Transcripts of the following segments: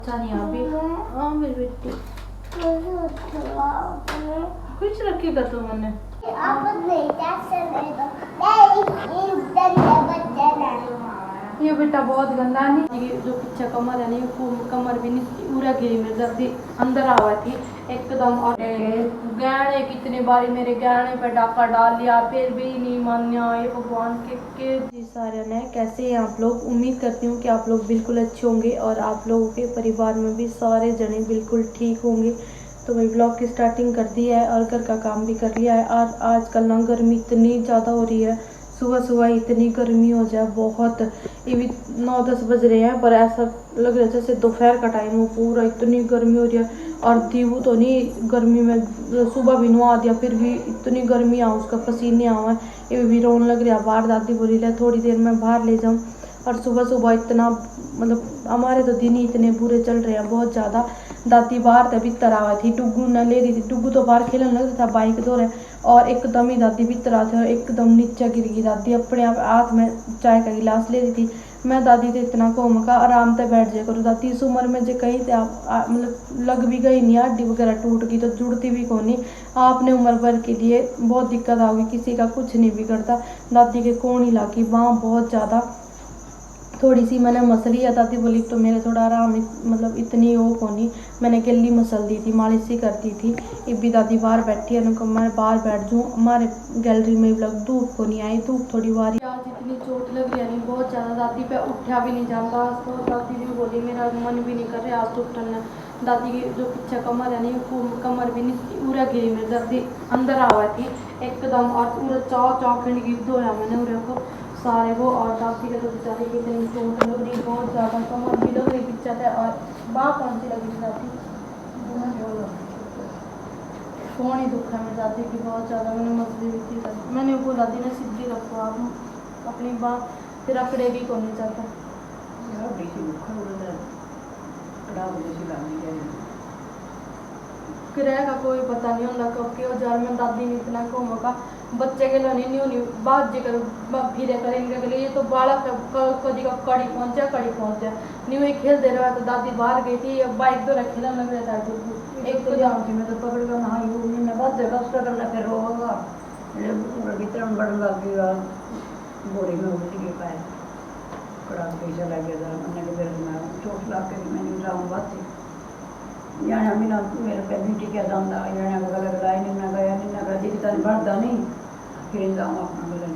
अच्छा नहीं अभी। हाँ मेरी बेटी कुछ रखेगा तो मैंने ये बेटा बहुत गंदा नहीं। ये जो पीछे कमर है नहीं कमर भी नहीं पूरा गिरी में जल्दी अंदर आवा थी एकदम। और गहने कितनी बारी मेरे गहने पे डाका डाल लिया फिर भी नहीं मान्या। ये भगवान के जी सारे ने कैसे हैं आप लोग। उम्मीद करती हूँ कि आप लोग बिल्कुल अच्छे होंगे और आप लोगों के परिवार में भी सारे जने बिल्कुल ठीक होंगे। तो मैं ब्लॉग की स्टार्टिंग कर दी है और घर का काम भी कर लिया है। और आजकल ना गर्मी इतनी ज़्यादा हो रही है, सुबह सुबह इतनी गर्मी हो जाए बहुत। अभी 9-10 बज रहे हैं पर ऐसा लग रहा है जैसे दोपहर का टाइम हो, पूरा इतनी गर्मी हो रही है। और दीवू तो नहीं गर्मी में सुबह भी नहा दिया फिर भी इतनी गर्मी आ उसका पसीने आवा। ये भी रोने लग रहा बाहर। दादी बोली ले थोड़ी देर में बाहर ले जाऊँ। और सुबह सुबह इतना मतलब हमारे तो दिन ही इतने बुरे चल रहे हैं बहुत ज़्यादा। दादी बाहर तक भीतर आ थी, टुगू न ले रही थी। टुगू तो बाहर खेलने लग रहा था बाइक दौड़े और एकदम ही दादी भीतर आती और एकदम नीचे गिर गई। दादी अपने आप हाथ में चाय का गिलास ले रही थी। मैं दादी से इतना कहूँ का आराम से बैठ जाए करो दादी, इस उम्र में जो कहीं से आप मतलब लग भी गई नहीं, हड्डी वगैरह टूट गई तो जुड़ती भी कौन नहीं। आपने उम्र भर के लिए बहुत दिक्कत आओगी, किसी का कुछ नहीं बिगड़ता। दादी के कौन ही लागी वहाँ बहुत ज़्यादा थोड़ी सी मैंने मसली है। दादी बोली तो मेरे थोड़ा आराम मतलब इतनी वो को नहीं। मैंने गिल्ली मसल दी थी, मालिश ही करती थी। ये भी दादी बाहर बैठी है उनको मैं बाहर बैठ जाऊँ। हमारे गैलरी में लग धूप को नहीं आई, धूप थोड़ी बारी आज इतनी चोट लग रही है नहीं बहुत ज़्यादा। दादी पे उठा भी नहीं जाता आज तो। दादी भी बोली मेरा मन भी नहीं कर रहा आज तो उठना। दादी की जो पीछे कमर है नहीं कमर भी नहीं पूरा गिरी में दादी अंदर आवा थी एकदम। और पूरा चाव खिंड गिर दो है मैंने उरे को सारे वो। और दादी के तो बेचारे की इतनी चोट लग रही बहुत ज़्यादा, कमर भी लग रही पीछे है। और बाँ कौन सी लगी थी दादी कौन ही दुख है मेरी दादी की बहुत ज़्यादा। मैंने मसली भी थी मैंने वो दादी ने सीधी रखो आप अपनी बाँ फिर अकड़ेगी कौन नहीं चाहता। किराए का कोई पता नहीं होता कब के हजार में। दादी ने इतना कम का बच्चे के लिए नहीं बात जी कर फिरे करेंगे के लिए। ये तो बालक कभी का कड़ी पहुंचा नहीं वही खेल दे रहा है। तो दादी बाहर गई थी बाइक तो रखे लग रहा था एक तो जाऊँ थी मैं तो पकड़ कर नहा बहुत जगह करना फिर होगा वितरण बढ़ लग गया बोरी में उल्टी के पाए कड़ा पैसा लग गया मैंने के फिर मैं चोट ला के मैंने जाऊँ बात यानी अभी ना मेरे पे भी टिका जाता यानी बगल लगाए नहीं ना गया नहीं ना गया जितना बढ़ता नहीं फिर जाऊँ अपना गले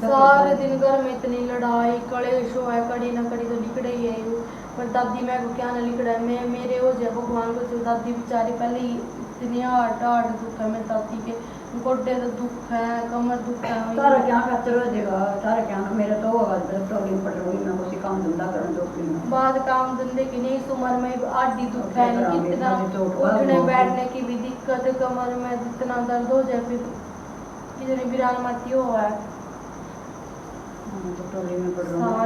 सारे दिन घर में इतनी लड़ाई कलेश हो है कड़ी ना कड़ी तो लिकड़े ही है वो। पर दादी मैं को क्या ना लिकड़ा है मैं मेरे हो जाए भगवान को जो दादी बेचारी पहले ही इतनी हार्ट दुख है मेरी दादी के गोड्डे तो दुख है कमर दुख है। तारा क्या करते रह जाएगा तारा क्या ना मेरे तो होगा प्रॉब्लम पड़ रही मैं उसी काम धंधा करने दो बाद काम धंधे की नहीं इस उम्र में आधी दुख है कितना उठने बैठने की भी दिक्कत कमर में जितना दर्द हो जाए फिर कितनी बिरान मरती हो है में पड़ रहा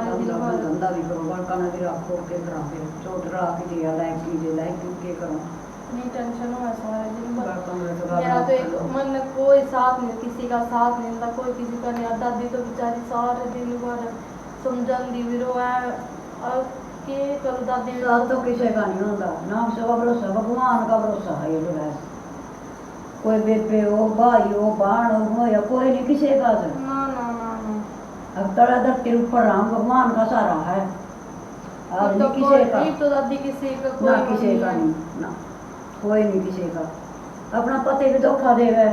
धंधा भी करो बड़का ना भी रखो के करा फिर चोट रहा के दिया लाइक के करो नहीं टेंशन हो सारे दिन मेरा तो एक मन में कोई साथ नहीं किसी का साथ नहीं था कोई किसी का नहीं। दादी तो बेचारी सारे दिन भर समझाती भी रो है और के करो दादी तो किसी का नहीं होता ना सब भरोसा भगवान का भरोसा है। ये तो है कोई बेटे हो भाई हो बहन हो या कोई नहीं किसी का ना ना ना अब तड़ादर के ऊपर राम भगवान का सारा है और तो किसी का तो दादी किसी का कोई ना किसी का नहीं ना कोई नहीं किसी का। अपना पति भी धोखा देवे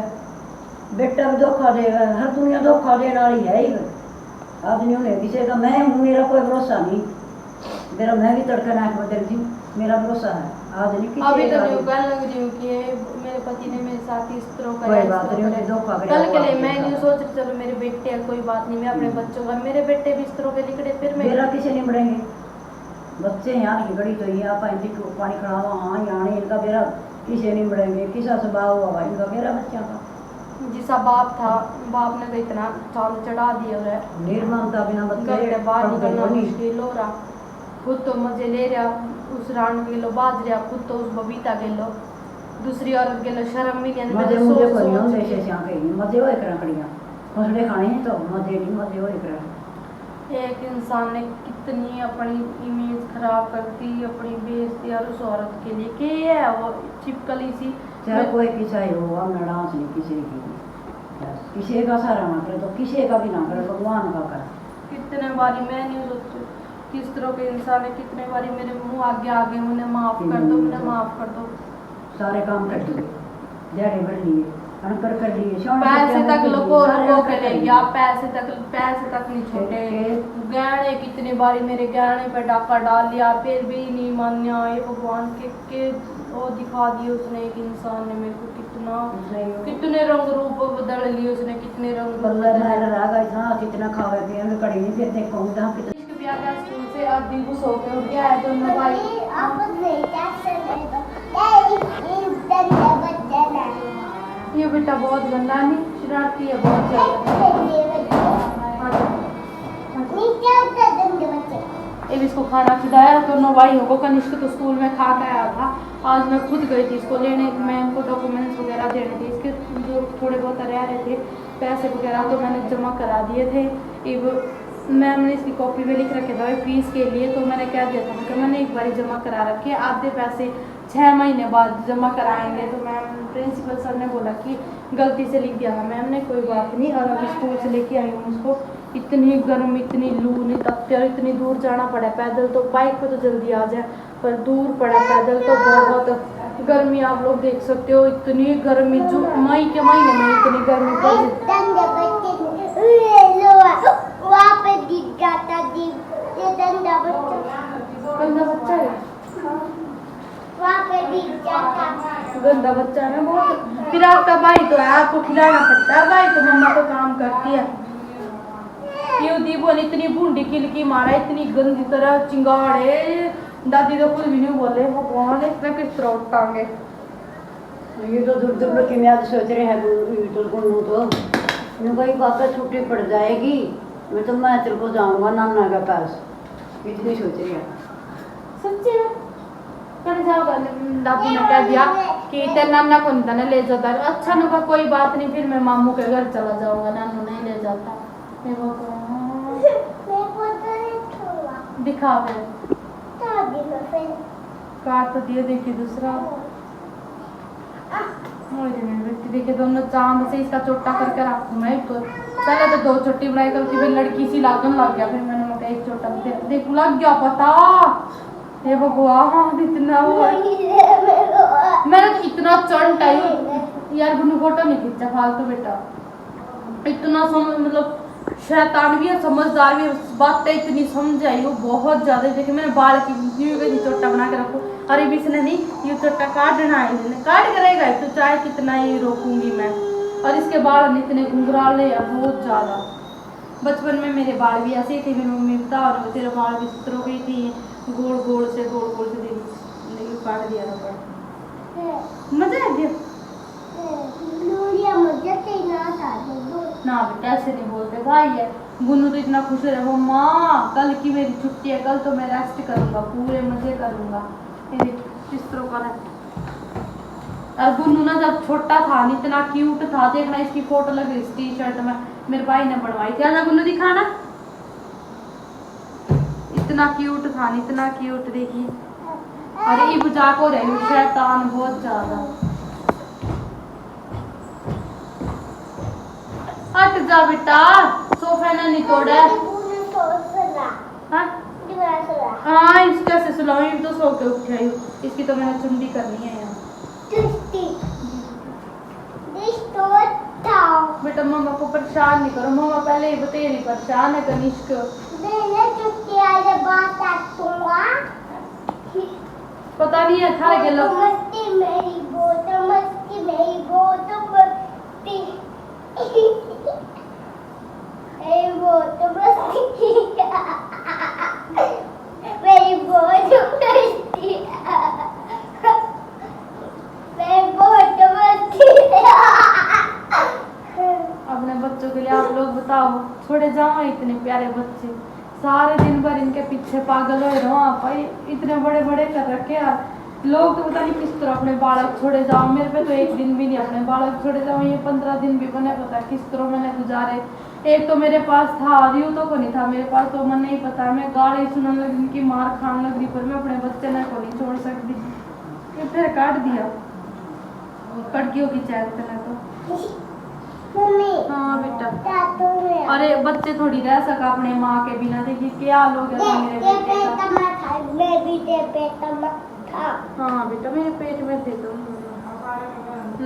बेटा भी धोखा देवे हर दुनिया धोखा देने वाली है ही आदमी उन्हें किसी का। मैं हूँ मेरा कोई भरोसा नहीं मेरा मैं भी तड़का नाक बदल दी मेरा भरोसा है आज नहीं किसी अभी तो नहीं कहने लग रही हूँ कि मेरे पति ने मेरे साथ इस तरह का कल के लिए मैं नहीं सोच रही चलो मेरे बेटे है कोई बात नहीं मैं अपने बच्चों का मेरे बेटे भी इस तरह के लिखड़े फिर मेरा किसी नहीं बढ़ेंगे बच्चे यहाँ की बड़ी तो यहाँ पानी खड़ावा हाँ यहाँ इनका मेरा किसी नहीं बढ़ेंगे किसा स्वभाव हुआ इनका मेरा बच्चा का जिसा बाप था बाप ने तो इतना चाल चढ़ा दिया है निर्ममता बिना बच्चे बाहर निकलना मुश्किल हो रहा खुद तो मजे ले रहा उस रान के लो बाज रहा खुद तो उस बबीता के लो दूसरी औरत के लो शर्म भी नहीं मजे मुझे कोई नहीं ऐसे यहाँ के मजे होए करा कड़ियाँ हंसड़े खाने हैं तो मजे नहीं मजे होए करा एक इंसान ने कितनी अपनी इमेज खराब कर दी, अपनी बेइज्जती और उस औरत के लिए कि ये है वो चिपकली सी। चाहे कोई किसा ही हो, हम डांस नहीं किसी की, किसी का सारा ना करे तो किसी का भी ना करे, भगवान का करे। कितने बारी मैं नहीं सोचती किस तरह के इंसान है, कितने बारी मेरे मुंह आगे आगे उन्हें माफ कर दो, उन्हें माफ कर दो। सारे काम कर दिए, दिहाड़ी भर लिए, अनकर कर लिए, पैसे तक लोगों के ले गया, पैसे तक नहीं छोटे। गहने कितनी बारी मेरे गहने पे डाका डाल लिया, फिर भी नहीं मान्या। ये भगवान के वो दिखा दिए उसने, एक इंसान ने मेरे को कितने रंग रूप बदल लिए उसने, कितने रंग कितना खावे पिए कड़ी नहीं फिर देखो स्कूल से आधी गुस्सा होकर उठ गया है दोनों भाई। ये बेटा बहुत गंदा नहीं, शरारती है बहुत ज्यादा। अब इसको खाना खिलाया दोनों भाइयों को। कनिष्क तो स्कूल में खा के आया था, आज मैं खुद गई थी इसको लेने। मैं इनको डॉक्यूमेंट्स वगैरह देने थे, इसके जो थोड़े बहुत रह रहे थे पैसे वगैरह तो मैंने जमा करा दिए थे। अब मैम ने इसकी कॉपी में लिख रखे था फीस के लिए, तो मैंने क्या दिया था कि मैंने एक बार जमा करा रखे, आधे पैसे 6 महीने बाद जमा कराएंगे। तो मैम प्रिंसिपल सर ने बोला कि गलती से लिख दिया था मैम ने, कोई बात नहीं। और अभी स्कूल से लेके आई हूँ उसको। इतनी गर्म, इतनी लू नहीं तपती और इतनी दूर जाना पड़ा पैदल, तो बाइक पे तो जल्दी आ जाए पर दूर पड़ा पैदल तो बहुत गर्मी। आप लोग देख सकते हो इतनी गर्मी, जो मई के महीने में इतनी गर्मी पड़ी। गंदा बच्चा है, गंदा बच्चा है बहुत। फिर आपका भाई तो है, आपको खिलाना पड़ता है, भाई तो मम्मा को काम करती है। ये दीबोल इतनी बूंदी किलकी मारा, इतनी गंदी तरह चिंगाड़े, दादी तो कुछ भी नहीं बोले। भगवान इसमें किस तरह उठाएंगे। ये तो दूर दूर की म्याद सोच रहे हैं तो भाई वापस छुट्टी पड़ जाएगी, मैं तो मैं तेरे को जाऊंगा नाना के पास, इतनी सोच रही है। सच्ची में कर जाओगा? दादी ने कह दिया कि तेरे नाना को नहीं ले जाता। अच्छा ना, कोई बात नहीं, फिर मैं मामू के घर चला जाऊंगा, नानू नहीं ले जाता। दिखा काट तो दिए, देखिए दूसरा देखिए दोनों चांद से इसका चोटा करके रखूँ मैं। तो पहले तो 2 चोटी बनाई करती, फिर लड़की सी लागन लग गया, फिर मैंने मका 1 चोटा देख लग गया पता। ये भगवान इतना मैंने तो इतना चंट आई यार, गुन्नू फोटो नहीं खींचा फालतू बेटा। इतना मतलब शैतान भी है, समझदार भी है, बातें इतनी समझ आई वो बहुत ज्यादा। देखिए मैंने बाल की चोटा बना के रखू, अरे भी इसने नहीं ये चोटा काटना है, इसने काट करेगा तो चाहे कितना ही रोकूंगी मैं। और इसके बाल इतने घुंघराले हैं बहुत ज्यादा। बचपन में मेरे बाल भी ऐसे ही थे, मेरी मम्मी बता और तेरे बाल भी इस तरह की थी, गोल गोल से लेकिन काट दिया था। मजा आ गया ना बेटा, ऐसे नहीं बोलते भाई है। गुन्नू तो इतना खुश रहे हो, माँ कल की मेरी छुट्टी है, कल तो मैं रेस्ट करूंगा, पूरे मजे करूंगा। किस तरह का है। और गुन्नू ना जब छोटा था इतना क्यूट था, देखना इसकी फोटो लगी इस टी शर्ट में, मेरे भाई ने बनवाई थी। आजा गुन्नू दिखाना, इतना क्यूट था, इतना क्यूट। देखिए अरे ये बुझा को रही शैतान बहुत ज्यादा। हट जा बेटा, सोफा ना नहीं तोड़ा। हाँ इसका से सुलाऊं, तो सो के उठी आई। इसकी तो मैंने चुंडी करनी है यहाँ। बेटा मम्मा को परेशान नहीं करो, मम्मा पहले ही बतेरी परेशान है कनिष्क। पता नहीं है था के लोग अपने बच्चों के लिए आप लोग बताओ, छोड़े जाओ इतने प्यारे बच्चे, सारे दिन भर इनके पीछे पागल हो रहे हो। इतने बड़े बड़े कर रखे यार लोग, तो पता नहीं किस तरह अपने बालक छोड़े जाओ। मेरे पे तो 1 दिन भी नहीं अपने बालक छोड़े जाओ, ये 15 दिन भी बने, पता किस तरह मैंने गुजारे। एक तो मेरे पास था, रियो तो को नहीं था मेरे पास, तो मन नहीं पता, मैं गाली सुनने लगी कि मार खाने लगी, पर मैं अपने बच्चे ने को नहीं छोड़ सकती, फिर काट दिया। कड़कियों की चैलते ना तो हाँ बेटा, अरे बच्चे थोड़ी रह सका अपने माँ के बिना, देखिए क्या लोग हैं मेरे बेटे का। हाँ बेटा मेरे पेट में थे तो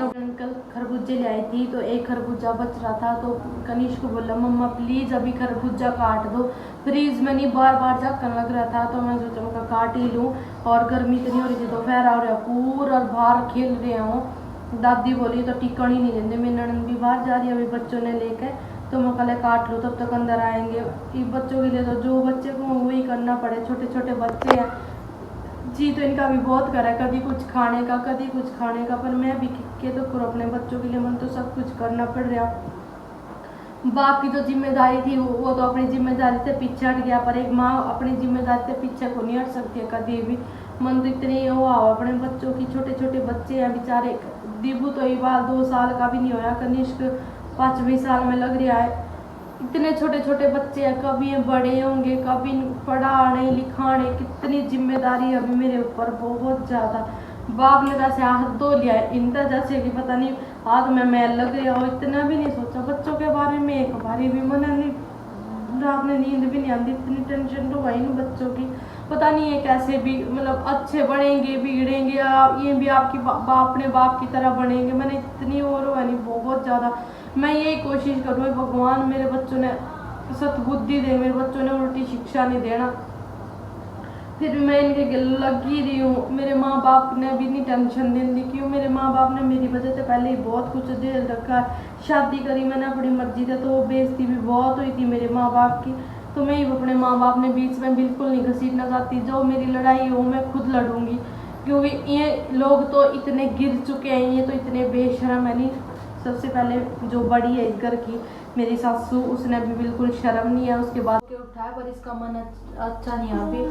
अंकल खरबूजे ले आई थी, तो एक खरबूजा बच रहा था, तो कनिष्क को बोला मम्मा प्लीज़ अभी खरबूजा काट दो, फ्रीज में नहीं बार बार झक्कन लग रहा था, तो मैं सोचा मैं काट ही लूँ, और गर्मी इतनी हो रही थी, दोपहर हो रहा पूरा बाहर खेल रहे हूँ। दादी बोली तो टिकन ही नहीं देंगे, मेरी ननद भी बाहर जा रही है अभी बच्चों ने लेके, तो मैं कल काट लूँ तब तक अंदर आएंगे। कि बच्चों के लिए तो जो बच्चे को वही करना पड़े, छोटे छोटे बच्चे हैं जी, तो इनका भी बहुत कर है, कभी कुछ खाने का कभी कुछ खाने का, पर मैं भी के तो करो अपने बच्चों के लिए, मन तो सब कुछ करना पड़ रहा। बाप की जो जिम्मेदारी थी वो तो अपनी जिम्मेदारी से पीछे हट गया, पर एक माँ अपनी जिम्मेदारी से पीछे को नहीं हट सकती है कभी भी। मन तो इतने हुआ अपने बच्चों की, छोटे छोटे बच्चे हैं बेचारे, दीबू तो ये बार 2 साल का भी नहीं होया, कनिष्क 5वें साल में लग रहा है, इतने छोटे छोटे बच्चे हैं, कभी ये बड़े होंगे, कभी पढ़ाने लिखाने, कितनी जिम्मेदारी है अभी मेरे ऊपर, बहुत ज़्यादा। बाप ने जैसे हाथ धो लिया है इनका, जैसे कि पता नहीं हाथ में मैल लग रही हो, इतना भी नहीं सोचा बच्चों के बारे में, एक बारी भी मन नहीं, रात में नींद भी नहीं आती, इतनी टेंशन तो भाई ना बच्चों की, पता नहीं है कैसे भी मतलब अच्छे बनेंगे बिगड़ेंगे, ये भी आपकी अपने बाप की तरह बनेंगे, मैंने इतनी और नहीं बहुत ज़्यादा। मैं यही कोशिश करूँ भगवान मेरे बच्चों ने सद्बुद्धि दे, मेरे बच्चों ने उल्टी शिक्षा नहीं देना, फिर भी मैं इनके लगी रही हूँ। मेरे माँ बाप ने भी नहीं टेंशन देने दी, क्यों मेरे माँ बाप ने मेरी वजह से पहले ही बहुत कुछ झेल रखा है, शादी करी मैंने अपनी मर्जी से, तो बेइज्जती भी बहुत हुई थी मेरे माँ बाप की, तो मैं ही अपने माँ बाप ने बीच में बिल्कुल नहीं घसीटना चाहती, जो मेरी लड़ाई हो मैं खुद लड़ूंगी, क्योंकि ये लोग तो इतने गिर चुके हैं, ये तो इतने बेशर्म है। नहीं, सबसे पहले जो बड़ी है इस घर की मेरी सासू, उसने भी बिल्कुल शर्म नहीं है, उसके बाद के उठाया, पर इसका मन अच्छा नहीं अभी।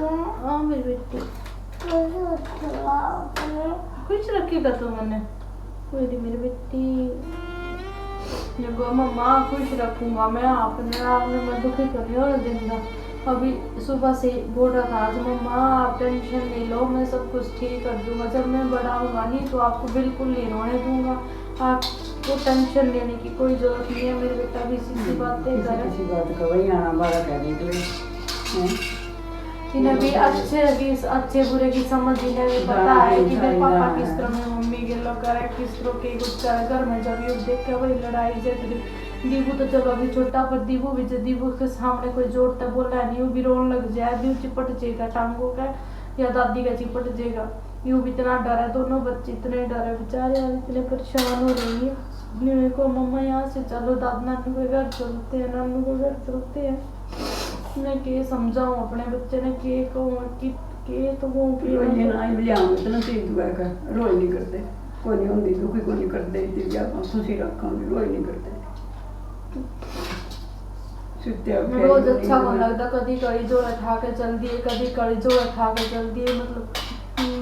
हाँ मेरी बेटी कुछ रखेगा तो मैंने मेरी बेटी, मम्मा खुश रखूंगा मैं आपने मैं दुखी कर लिया और दिन का, अभी सुबह से बोल रहा था आज मम्मा आप टेंशन नहीं लो, मैं सब कुछ ठीक कर दूंगा, जब मैं बड़ा होगा नहीं तो आपको बिल्कुल नहीं रोने दूंगा, आपको टेंशन लेने की कोई जरूरत नहीं है। मेरे बेटा भी इसी बातें करे, किसी बात का वही आना बारा कह रही इन्हें भी अच्छे बुरे की समझ, इन्हें भी पता है कि मेरे पापा किस तरह में मम्मी के लोग करे, किस तरह के कुछ करे घर में, जब ये देख के वही लड़ाई जैसे दीबू तो चलो अभी छोटा, पर दीबू भी जब दीबू के सामने कोई जोड़ता बोला नहीं, वो भी रोने लग जाए, भी चिपट जाएगा टांगों का या दादी का चिपट जाएगा, यूँ भी इतना डर है, दोनों बच्चे इतने डर है बेचारे, इतने परेशान हो रही है। मेरे को मम्मा यहाँ से चलो, दादा नानू के घर चलते हैं, नानू के घर चलते हैं, मैं के समझाऊं अपने बच्चे ने के कहूँ के तो वो के रोई ना लिया इतना तेज दुआ का रोई नहीं करते, कोई नहीं होंगी दुखी कोई नहीं करते, इतनी आप खुशी रखोगे रोई नहीं करते। रोज अच्छा कौन लगता, कभी कड़ी जोर उठा के चल दिए, कभी कड़ी जोर उठा के चल दिए, मतलब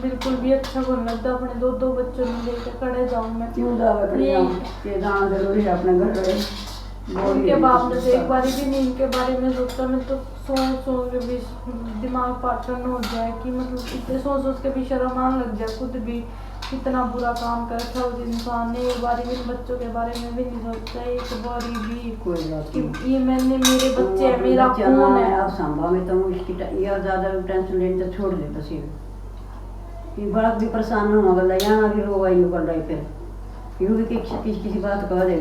बिल्कुल भी अच्छा कौन लगता, अपने दो बच्चों में लेकर खड़े जाऊँ मैं, क्यों जाना जरूरी है अपने घर रहे। उनके बाप ने तो एक बारी भी नहीं इनके बारे में सोचा, मैं तो सोच के भी दिमाग पाटन हो जाए कि मतलब इतने सोच के भी शर्म आने लग जाए, खुद भी कितना बुरा काम कर रखा उस इंसान ने, एक बारी भी बच्चों के बारे में भी नहीं सोचा, एक बारी भी कोई बात नहीं, ये मैंने मेरे बच्चे हैं, मेरा खून है। अब संभव में तो इसकी ये ज़्यादा टेंशन लेने तो छोड़ दे बस, ये बड़ा भी परेशान होगा, यहाँ भी रोवा ही निकल रही, फिर यूँ भी किसी बात कह दे